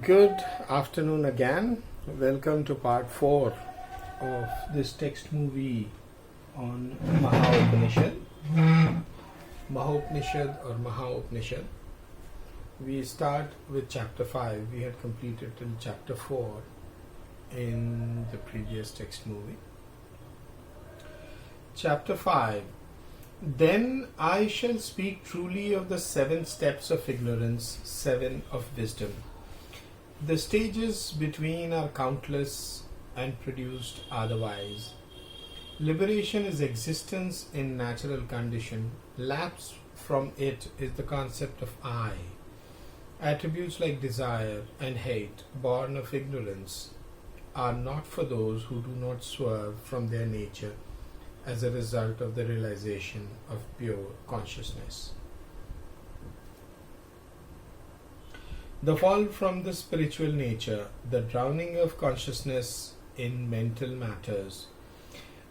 Good afternoon again. Welcome to part 4 of this text movie on Mahopanishad. Mahopanishad or Mahopanishad. We start with chapter 5. We had completed till chapter 4 in the previous text movie. Chapter 5. Then I shall speak truly of the 7 steps of ignorance, 7 of wisdom. The stages between are countless and produced otherwise. Liberation is existence in natural condition. Lapse from it is the concept of I. Attributes like desire and hate, born of ignorance, are not for those who do not swerve from their nature as a result of the realization of pure consciousness. The fall from the spiritual nature, the drowning of consciousness in mental matters.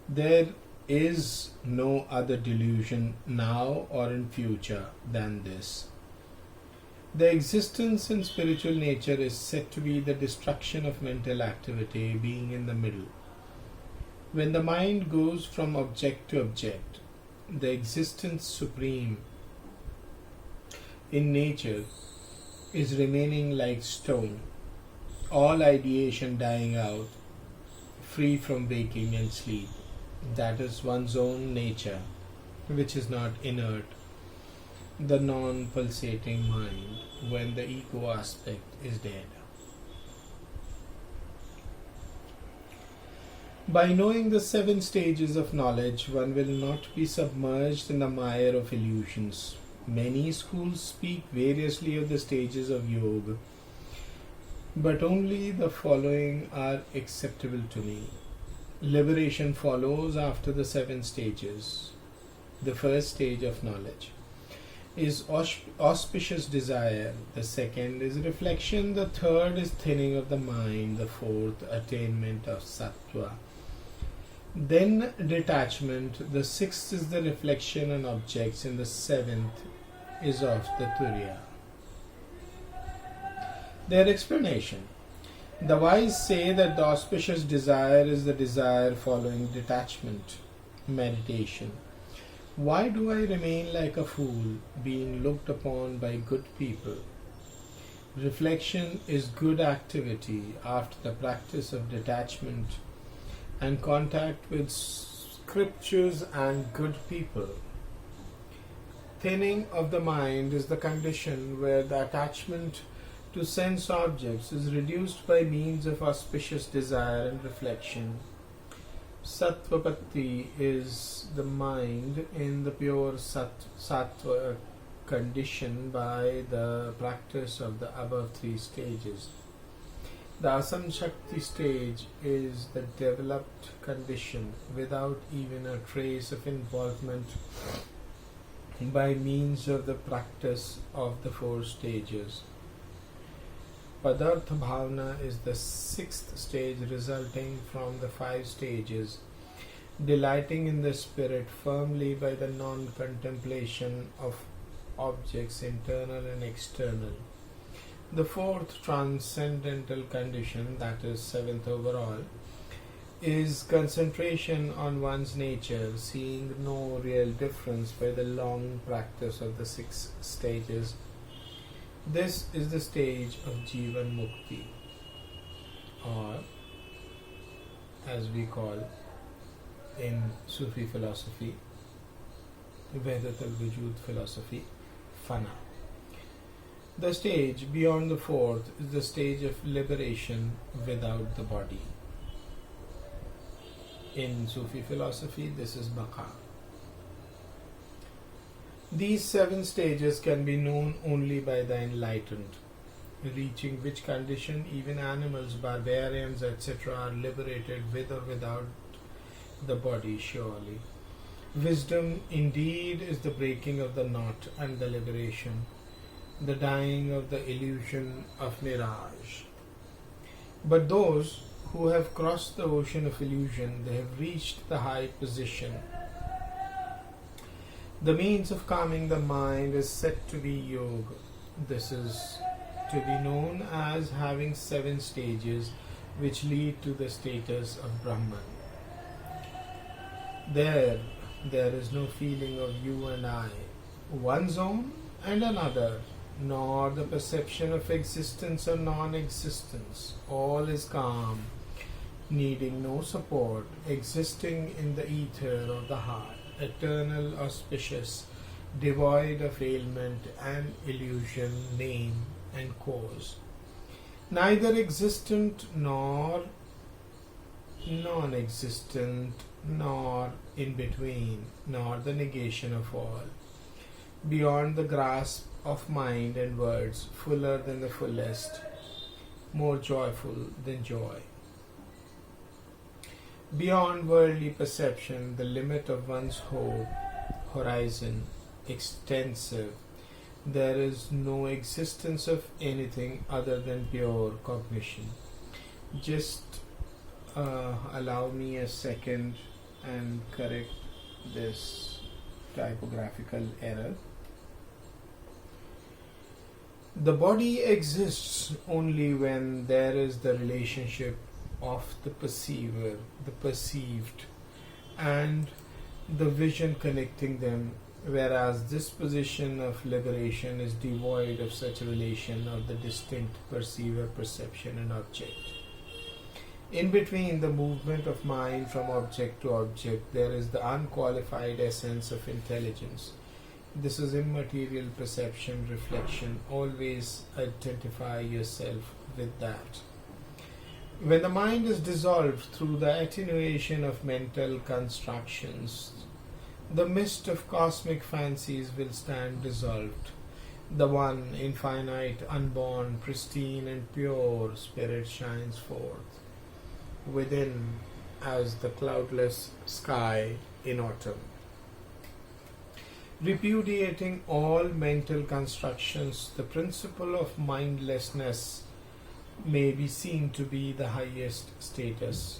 There is no other delusion now or in future than this. The existence in spiritual nature is said to be the destruction of mental activity, being in the middle. When the mind goes from object to object, the existence supreme in nature is remaining like stone, all ideation dying out, free from waking and sleep. That is one's own nature, which is not inert, the non-pulsating mind, when the ego aspect is dead. By knowing the 7 stages of knowledge, one will not be submerged in the mire of illusions. Many schools speak variously of the stages of yoga, but only the following are acceptable to me. Liberation follows after the 7 stages. The first stage of knowledge is auspicious desire, the second is reflection, the third is thinning of the mind, the fourth attainment of sattva, then detachment, the sixth is the reflection on objects, and the seventh is of the Turiya. Their explanation. The wise say that the auspicious desire is the desire following detachment, meditation. Why do I remain like a fool, being looked upon by good people? Reflection is good activity after the practice of detachment and contact with scriptures and good people. Thinning of the mind is the condition where the attachment to sense objects is reduced by means of auspicious desire and reflection. Sattvapatti is the mind in the pure sattva condition by the practice of the above 3 stages. The Asamshakti stage is the developed condition without even a trace of involvement by means of the practice of the 4 stages. Padartha Bhavana is the 6th stage resulting from the 5 stages, delighting in the spirit firmly by the non-contemplation of objects internal and external. The 4th transcendental condition, that is 7th overall, is concentration on one's nature, seeing no real difference by the long practice of the 6 stages. This is the stage of Jivan Mukti, or as we call in Sufi philosophy, Vedat al-Wujud philosophy, Fana. The stage beyond the 4th is the stage of liberation without the body. In Sufi philosophy, this is Maha. These 7 stages can be known only by the enlightened, reaching which condition even animals, barbarians, etc. are liberated with or without the body surely. Wisdom indeed is the breaking of the knot and the liberation, the dying of the illusion of mirage. But those who have crossed the ocean of illusion, they have reached the high position. The means of calming the mind is said to be yoga. This is to be known as having 7 stages which lead to the status of Brahman. There is no feeling of you and I, one zone and another, nor the perception of existence or non-existence. All is calm, needing no support, existing in the ether of the heart, eternal, auspicious, devoid of ailment and illusion, name and cause. Neither existent nor non-existent, nor in between, nor the negation of all. Beyond the grasp of mind and words, fuller than the fullest, more joyful than joy. Beyond worldly perception, the limit of one's hope, horizon, extensive, there is no existence of anything other than pure cognition. Just allow me a second and correct this typographical error. The body exists only when there is the relationship of the perceiver, the perceived, and the vision connecting them, whereas this position of liberation is devoid of such a relation of the distinct perceiver, perception and object. In between the movement of mind from object to object, there is the unqualified essence of intelligence. This is immaterial perception, reflection. Always identify yourself with that. When the mind is dissolved through the attenuation of mental constructions, the mist of cosmic fancies will stand dissolved. The one infinite, unborn, pristine and pure spirit shines forth within as the cloudless sky in autumn. Repudiating all mental constructions, the principle of mindlessness may be seen to be the highest status.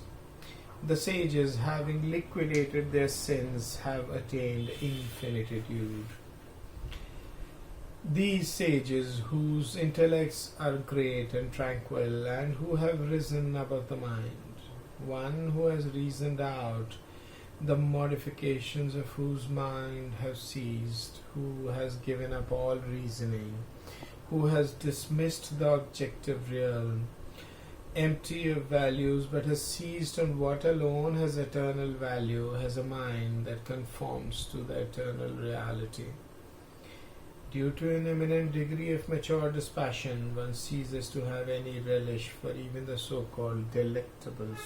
The sages, having liquidated their sins, have attained infinitude. These sages, whose intellects are great and tranquil, and who have risen above the mind, one who has reasoned out the modifications of whose mind have ceased, who has given up all reasoning, who has dismissed the objective realm, empty of values, but has seized on what alone has eternal value, has a mind that conforms to the eternal reality. Due to an eminent degree of mature dispassion, one ceases to have any relish for even the so-called delectables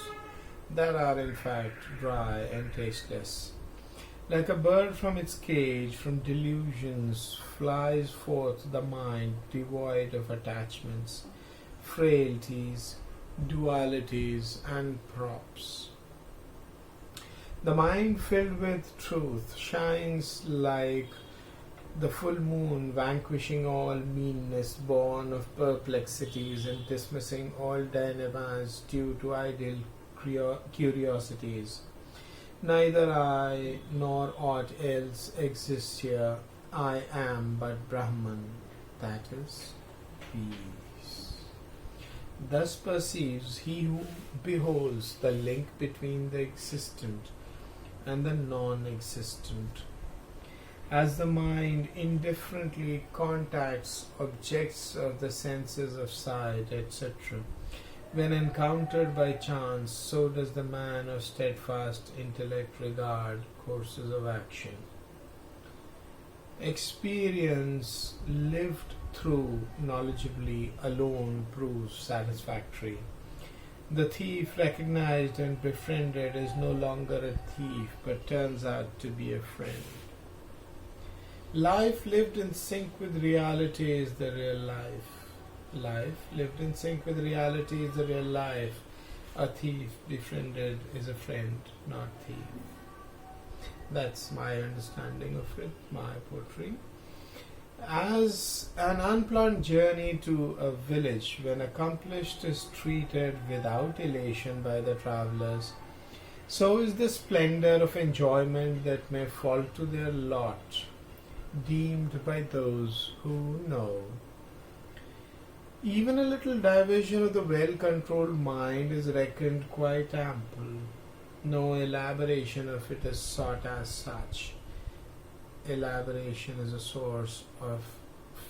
that are in fact dry and tasteless. Like a bird from its cage, from delusions flies forth the mind devoid of attachments, frailties, dualities and props. The mind filled with truth shines like the full moon, vanquishing all meanness born of perplexities and dismissing all dilemmas due to idle curiosities. Neither I nor aught else exists here. I am but Brahman, that is peace. Thus perceives he who beholds the link between the existent and the non-existent. As the mind indifferently contacts objects of the senses of sight, etc., when encountered by chance, so does the man of steadfast intellect regard courses of action. Experience lived through knowledgeably alone proves satisfactory. The thief recognized and befriended is no longer a thief, but turns out to be a friend. Life lived in sync with reality is the real life. Life lived in sync with reality is the real life. A thief befriended is a friend, not thief. That's my understanding of it, my poetry. As an unplanned journey to a village, when accomplished, is treated without elation by the travelers, so is the splendor of enjoyment that may fall to their lot, deemed by those who know. Even a little diversion of the well-controlled mind is reckoned quite ample. No elaboration of it is sought as such. Elaboration is a source of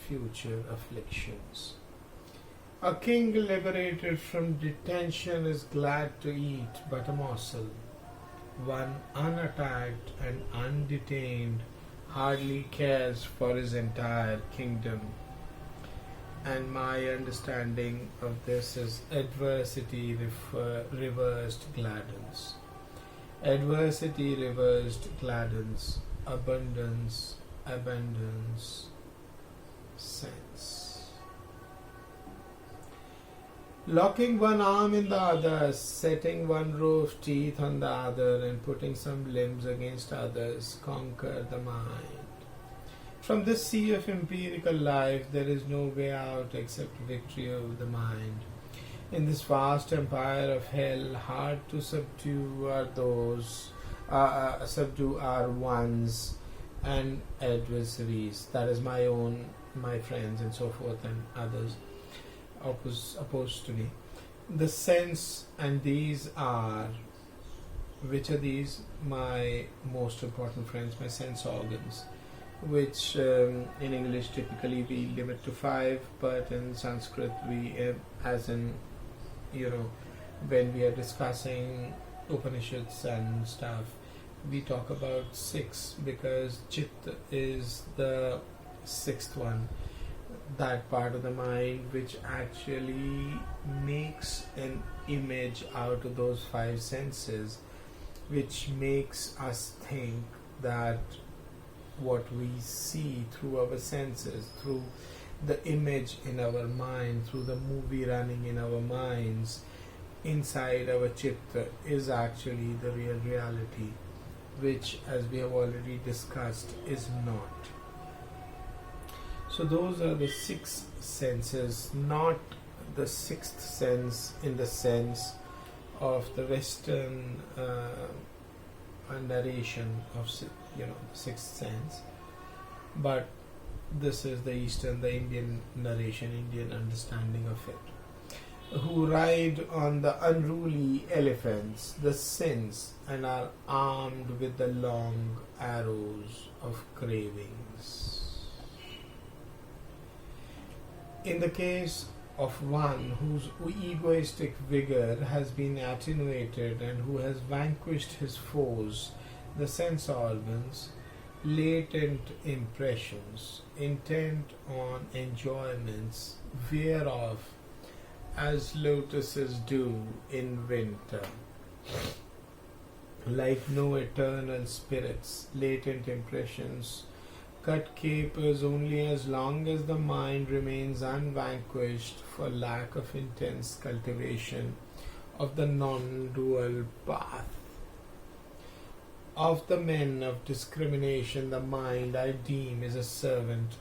future afflictions. A king liberated from detention is glad to eat but a morsel. One unattacked and undetained hardly cares for his entire kingdom. And my understanding of this is adversity reversed gladdens. Adversity reversed gladdens. Abundance abandons sense. Locking one arm in the other, setting one row of teeth on the other, and putting some limbs against others, conquer the mind. From this sea of empirical life, there is no way out except victory over the mind. In this vast empire of hell, hard to subdue are those, subdue our ones and adversaries. That is my own, my friends, and so forth, and others opposed to me. The sense, and these are, which are these? My most important friends, my sense organs, which in English typically we limit to 5, but in Sanskrit we, as in, when we are discussing Upanishads and stuff, we talk about 6 because Chitta is the 6th one, that part of the mind which actually makes an image out of those 5 senses, which makes us think that what we see through our senses, through the image in our mind, through the movie running in our minds, inside our chitta, is actually the real reality, which, as we have already discussed, is not. So those are the 6 senses, not the 6th sense in the sense of the Western narration of the 6th sense, but this is the Eastern, the Indian narration, Indian understanding of it, who ride on the unruly elephants, the sins, and are armed with the long arrows of cravings. In the case of one whose egoistic vigor has been attenuated and who has vanquished his foes, the sense organs, latent impressions, intent on enjoyments, veer off as lotuses do in winter. Like no eternal spirits, latent impressions cut capers only as long as the mind remains unvanquished for lack of intense cultivation of the non-dual path. Of the men of discrimination, the mind I deem is a servant,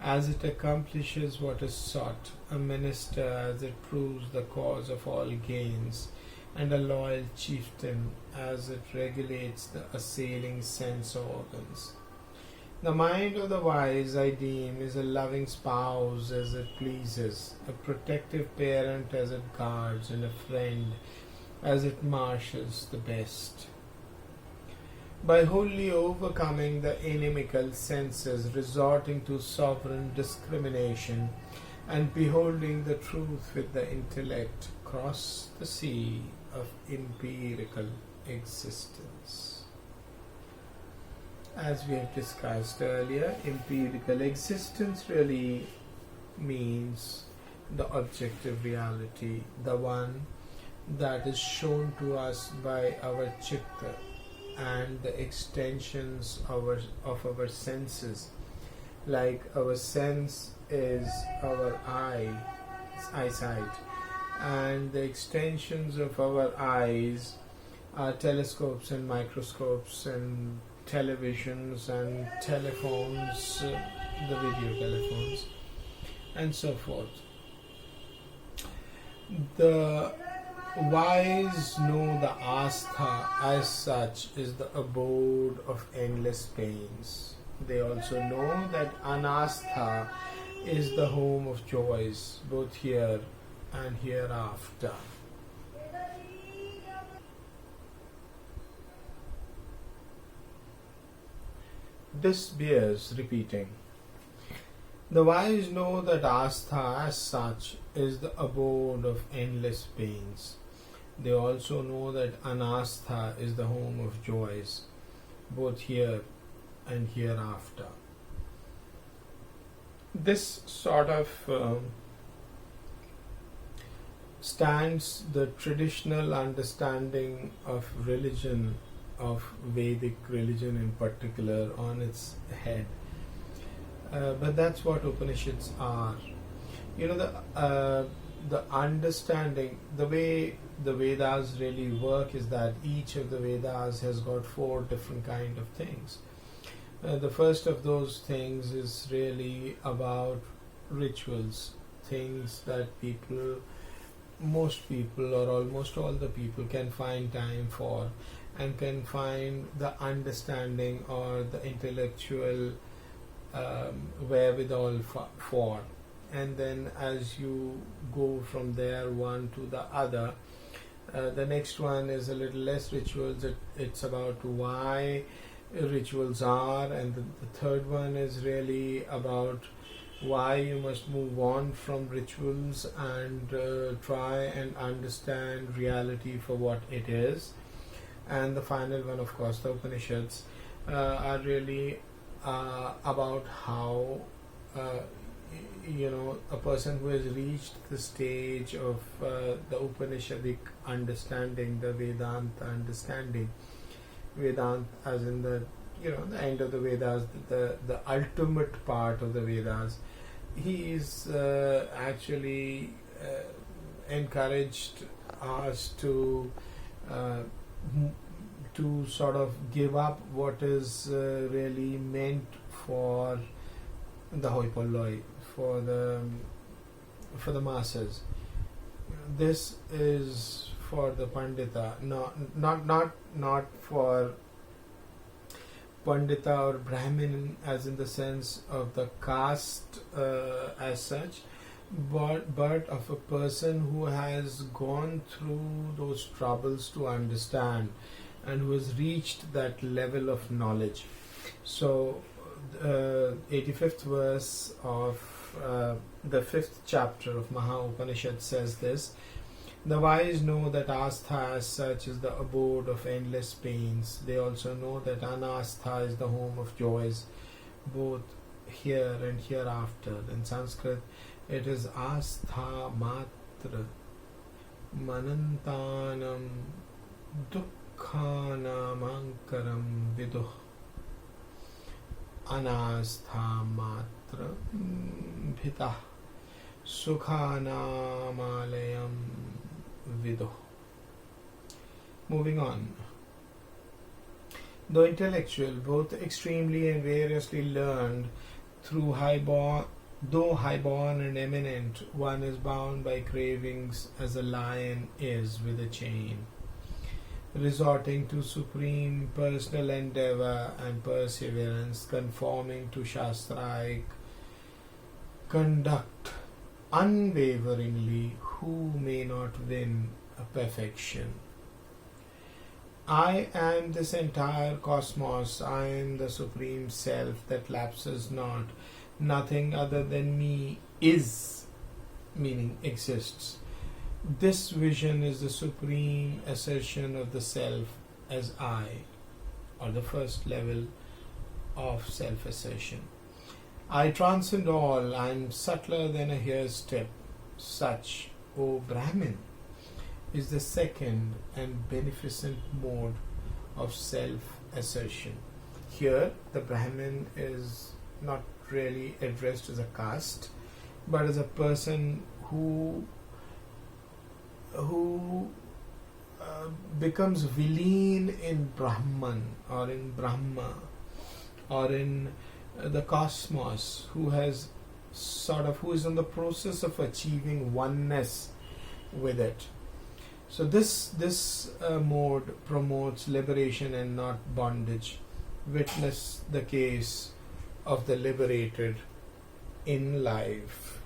as it accomplishes what is sought, a minister as it proves the cause of all gains, and a loyal chieftain as it regulates the assailing sense organs. The mind of the wise, I deem, is a loving spouse as it pleases, a protective parent as it guards, and a friend as it marshals the best. By wholly overcoming the inimical senses, resorting to sovereign discrimination, and beholding the truth with the intellect, cross the sea of empirical existence. As we have discussed earlier, empirical existence really means the objective reality, the one that is shown to us by our chitta and the extensions of our senses. Like our sense is our eyesight, and the extensions of our eyes are telescopes and microscopes and televisions and telephones, the video telephones, and so forth. The wise know the astha as such is the abode of endless pains. They also know that anastha is the home of joys, both here and hereafter. This bears repeating. The wise know that Astha as such is the abode of endless pains. They also know that Anastha is the home of joys, both here and hereafter. This sort of stands the traditional understanding of religion, of Vedic religion in particular, on its head. But that's what Upanishads are. The understanding, the way the Vedas really work is that each of the Vedas has got 4 different kind of things. The first of those things is really about rituals, things that most people or almost all the people can find time for and can find the understanding or the intellectual wherewithal for. And then as you go from there one to the other, the next one is a little less rituals. It's about why rituals are, and the third one is really about why you must move on from rituals and try and understand reality for what it is. And the final one, of course, the Upanishads, are really about how a person who has reached the stage of the Upanishadic understanding, the Vedanta understanding, Vedanta as in the end of the Vedas, the ultimate part of the Vedas, he is actually encouraged us to sort of give up what is really meant for the hoi polloi, for the masses. This is for the Pandita, not for Pandita or Brahmin as in the sense of the caste as such, but of a person who has gone through those troubles to understand and who has reached that level of knowledge. So 85th verse of the 5th chapter of Mahopanishad says this: the wise know that Astha as such is the abode of endless pains. They also know that Anastha is the home of joys, both here and hereafter. In Sanskrit, it is Astha Matra Manantanam Dukkhanam Ankaram Viduh Anastha Matra Bhitah Sukhanamalayam Viduh. Moving on. Though intellectual, both extremely and variously learned, though highborn and eminent, one is bound by cravings as a lion is with a chain. Resorting to supreme personal endeavor and perseverance, conforming to Shastraic conduct unwaveringly, who may not win a perfection? I am this entire cosmos, I am the supreme self that lapses not. Nothing other than me is, meaning exists. This vision is the supreme assertion of the self as I, or the first level of self-assertion. I transcend all, I am subtler than a hair's tip. Such, O Brahmin, is the second and beneficent mode of self-assertion. Here, the Brahmin is not really addressed as a caste, but as a person who becomes vileen in Brahman or in Brahma or in the cosmos, who is in the process of achieving oneness with it. So this mode promotes liberation and not bondage. Witness the case of the liberated in life.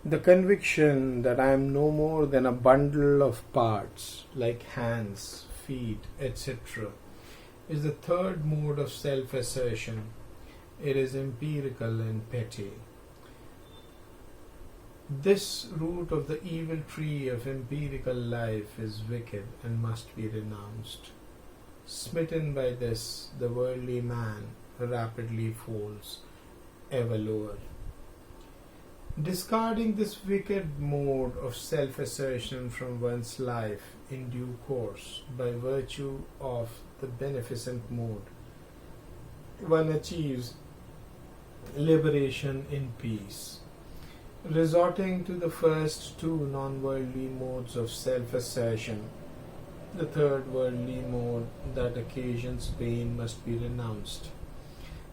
The conviction that I am no more than a bundle of parts, like hands, feet, etc., is the third mode of self-assertion. It is empirical and petty. This root of the evil tree of empirical life is wicked and must be renounced. Smitten by this, the worldly man rapidly falls ever lower. Discarding this wicked mode of self-assertion from one's life in due course, by virtue of the beneficent mode, one achieves liberation in peace. Resorting to the first two non-worldly modes of self-assertion, the third worldly mode that occasions pain must be renounced.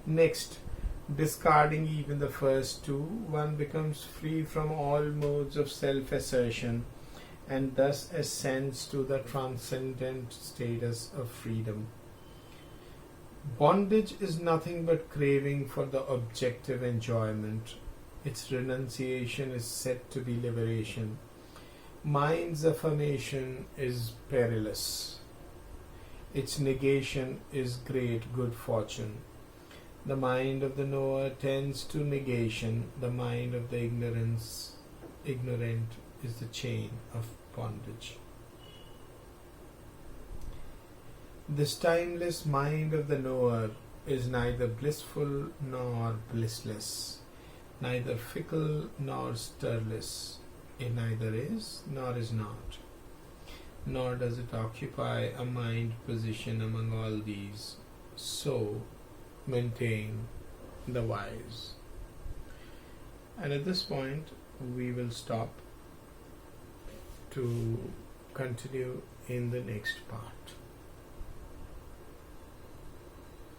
Next, discarding even the first two, one becomes free from all modes of self-assertion and thus ascends to the transcendent status of freedom. Bondage is nothing but craving for the objective enjoyment. Its renunciation is said to be liberation. Mind's affirmation is perilous. Its negation is great good fortune. The mind of the knower tends to negation. The mind of the ignorant is the chain of bondage. This timeless mind of the knower is neither blissful nor blissless, neither fickle nor stirless. It neither is nor is not, nor does it occupy a mind position among all these. So maintain the wise. And at this point we will stop to continue in the next part.